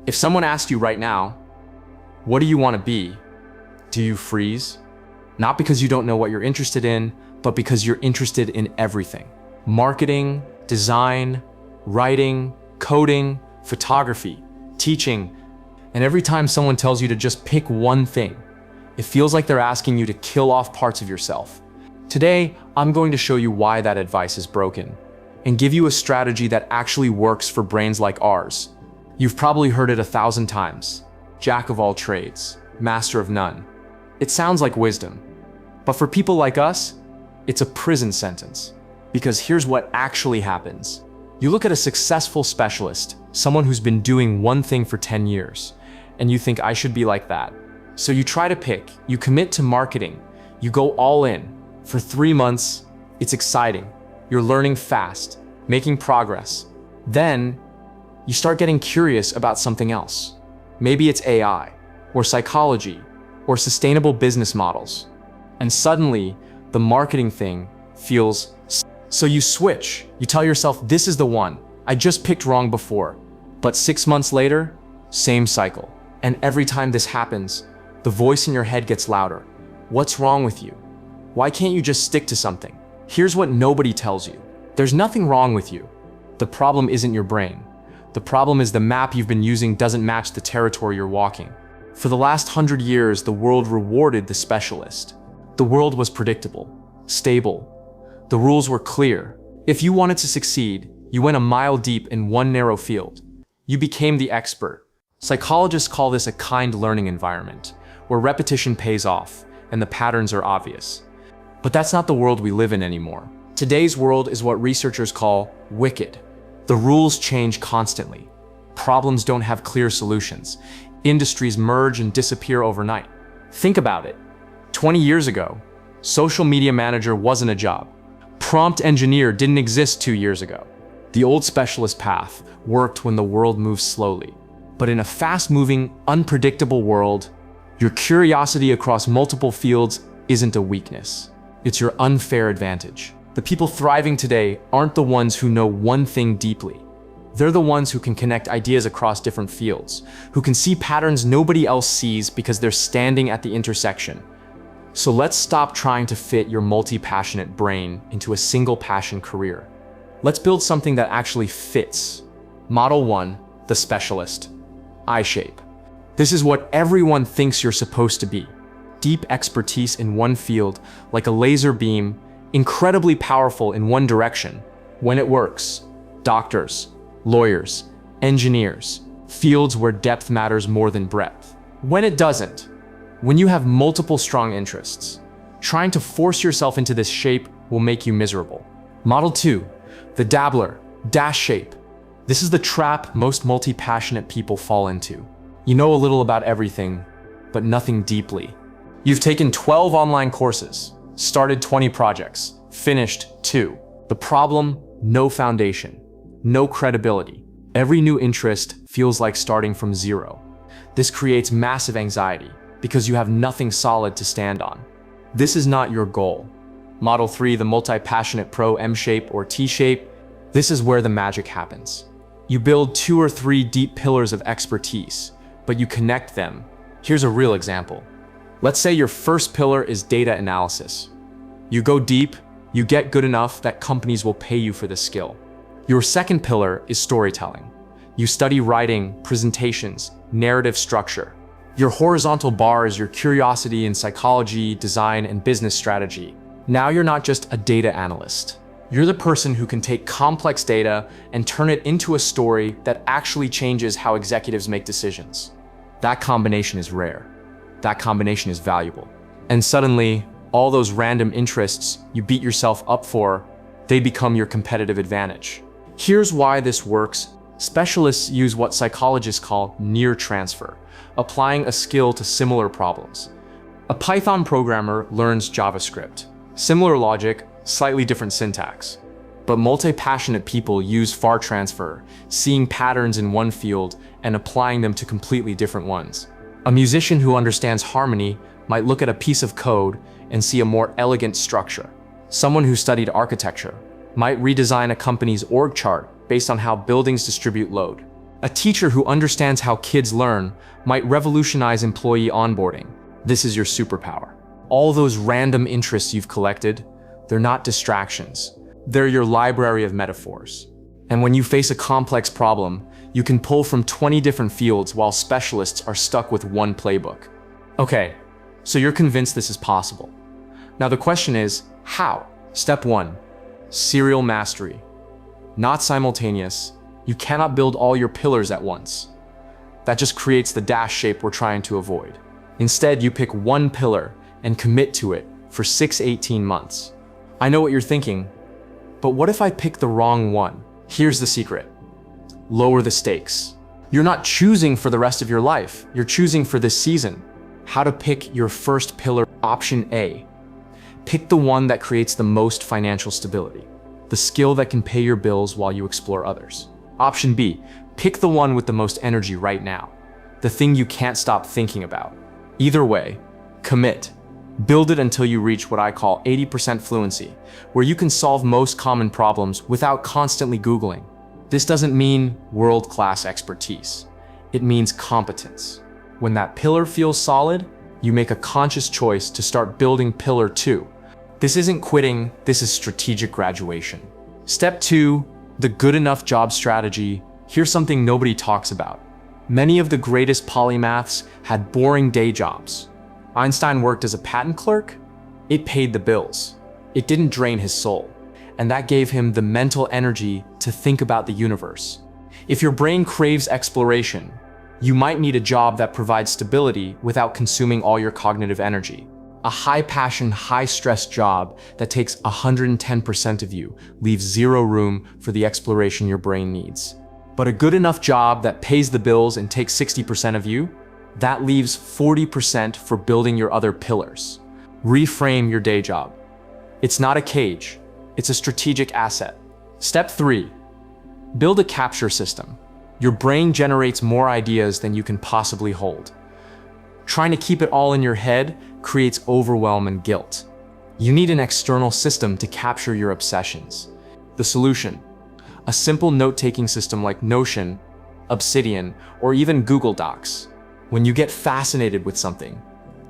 If someone asked you right now, what do you want to be? Do you freeze? Not because you don't know what you're interested in, but because you're interested in everything. Marketing, design, writing, coding, photography, teaching. And every time someone tells you to just pick one thing, it feels like they're asking you to kill off parts of yourself. Today, I'm going to show you why that advice is broken and give you a strategy that actually works for brains like ours. You've probably heard it 1,000 times. Jack of all trades, master of none. It sounds like wisdom, but for people like us, it's a prison sentence. Because here's what actually happens. You look at a successful specialist, someone who's been doing one thing for 10 years, and you think I should be like that. So you try to pick, you commit to marketing, you go all in. For 3 months, it's exciting. You're learning fast, making progress. Then, you start getting curious about something else. Maybe it's AI, or psychology, or sustainable business models. And suddenly, the marketing thing feels. So you switch. You tell yourself, this is the one. I just picked wrong before. But 6 months later, same cycle. And every time this happens, the voice in your head gets louder. What's wrong with you? Why can't you just stick to something? Here's what nobody tells you. There's nothing wrong with you. The problem isn't your brain. The problem is the map you've been using doesn't match the territory you're walking. For the last 100 years, the world rewarded the specialist. The world was predictable, stable. The rules were clear. If you wanted to succeed, you went a mile deep in one narrow field. You became the expert. Psychologists call this a kind learning environment, where repetition pays off and the patterns are obvious. But that's not the world we live in anymore. Today's world is what researchers call wicked. The rules change constantly. Problems don't have clear solutions. Industries merge and disappear overnight. Think about it. 20 years ago, social media manager wasn't a job. Prompt engineer didn't exist 2 years ago. The old specialist path worked when the world moves slowly. But in a fast-moving, unpredictable world, your curiosity across multiple fields isn't a weakness. It's your unfair advantage. The people thriving today aren't the ones who know one thing deeply. They're the ones who can connect ideas across different fields, who can see patterns nobody else sees because they're standing at the intersection. So let's stop trying to fit your multi-passionate brain into a single passion career. Let's build something that actually fits. Model 1, the specialist. I-shape. This is what everyone thinks you're supposed to be. Deep expertise in one field, like a laser beam, incredibly powerful in one direction. When it works, doctors, lawyers, engineers, fields where depth matters more than breadth. When it doesn't, when you have multiple strong interests, trying to force yourself into this shape will make you miserable. Model 2, the dabbler, dash shape. This is the trap most multi-passionate people fall into. You know a little about everything, but nothing deeply. You've taken 12 online courses, started 20 projects, finished 2. The problem, no foundation, no credibility. Every new interest feels like starting from zero. This creates massive anxiety because you have nothing solid to stand on. This is not your goal. Model 3, the multi-passionate pro M-shape or T-shape, this is where the magic happens. You build 2 or 3 deep pillars of expertise, but you connect them. Here's a real example. Let's say your first pillar is data analysis. You go deep, you get good enough that companies will pay you for the skill. Your second pillar is storytelling. You study writing, presentations, narrative structure. Your horizontal bar is your curiosity in psychology, design, and business strategy. Now you're not just a data analyst. You're the person who can take complex data and turn it into a story that actually changes how executives make decisions. That combination is rare. That combination is valuable. And suddenly, all those random interests you beat yourself up for, they become your competitive advantage. Here's why this works. Specialists use what psychologists call near transfer, applying a skill to similar problems. A Python programmer learns JavaScript. Similar logic, slightly different syntax. But multi-passionate people use far transfer, seeing patterns in one field and applying them to completely different ones. A musician who understands harmony might look at a piece of code and see a more elegant structure. Someone who studied architecture might redesign a company's org chart based on how buildings distribute load. A teacher who understands how kids learn might revolutionize employee onboarding. This is your superpower. All those random interests you've collected, they're not distractions. They're your library of metaphors. And when you face a complex problem, you can pull from 20 different fields while specialists are stuck with one playbook. Okay, so you're convinced this is possible. Now the question is, how? Step 1, serial mastery. Not simultaneous. You cannot build all your pillars at once. That just creates the dash shape we're trying to avoid. Instead, you pick one pillar and commit to it for 6-18 months. I know what you're thinking, but what if I pick the wrong one? Here's the secret. Lower the stakes. You're not choosing for the rest of your life. You're choosing for this season. How to pick your first pillar. Option A. Pick the one that creates the most financial stability. The skill that can pay your bills while you explore others. Option B. Pick the one with the most energy right now. The thing you can't stop thinking about. Either way, commit. Build it until you reach what I call 80% fluency, where you can solve most common problems without constantly Googling. This doesn't mean world-class expertise. It means competence. When that pillar feels solid, you make a conscious choice to start building pillar 2. This isn't quitting, this is strategic graduation. Step 2, the good enough job strategy. Here's something nobody talks about. Many of the greatest polymaths had boring day jobs. Einstein worked as a patent clerk. It paid the bills. It didn't drain his soul. And that gave him the mental energy to think about the universe. If your brain craves exploration, you might need a job that provides stability without consuming all your cognitive energy. A high-passion, high-stress job that takes 110% of you leaves zero room for the exploration your brain needs. But a good enough job that pays the bills and takes 60% of you, that leaves 40% for building your other pillars. Reframe your day job. It's not a cage, it's a strategic asset. Step 3, build a capture system. Your brain generates more ideas than you can possibly hold. Trying to keep it all in your head creates overwhelm and guilt. You need an external system to capture your obsessions. The solution: a simple note-taking system like Notion, Obsidian, or even Google Docs. When you get fascinated with something,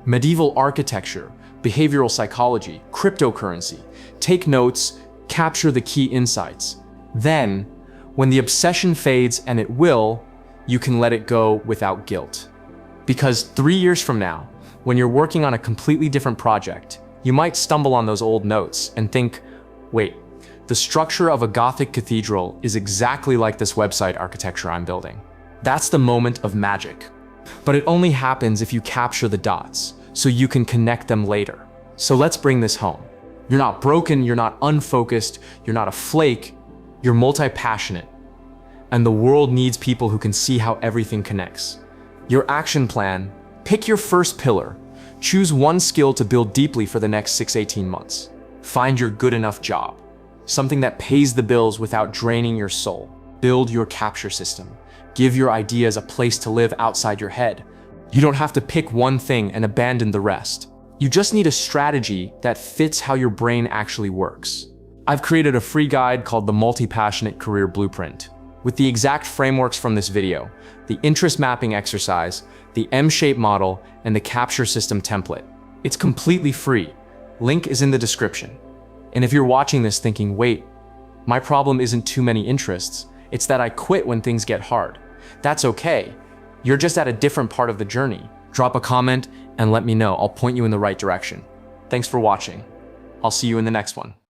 medieval architecture, behavioral psychology, cryptocurrency, take notes, capture the key insights. Then, when the obsession fades, and it will, you can let it go without guilt. Because 3 years from now, when you're working on a completely different project, you might stumble on those old notes and think, wait, the structure of a Gothic cathedral is exactly like this website architecture I'm building. That's the moment of magic. But it only happens if you capture the dots, so you can connect them later. So let's bring this home. You're not broken, you're not unfocused, you're not a flake, you're multi-passionate. And the world needs people who can see how everything connects. Your action plan: pick your first pillar. Choose one skill to build deeply for the next 6-18 months. Find your good enough job, something that pays the bills without draining your soul. Build your capture system. Give your ideas a place to live outside your head. You don't have to pick one thing and abandon the rest. You just need a strategy that fits how your brain actually works. I've created a free guide called the Multi-Passionate Career Blueprint, with the exact frameworks from this video, the interest mapping exercise, the M-shape model, and the capture system template. It's completely free. Link is in the description. And if you're watching this thinking, wait, my problem isn't too many interests, it's that I quit when things get hard. That's okay. You're just at a different part of the journey. Drop a comment and let me know. I'll point you in the right direction. Thanks for watching. I'll see you in the next one.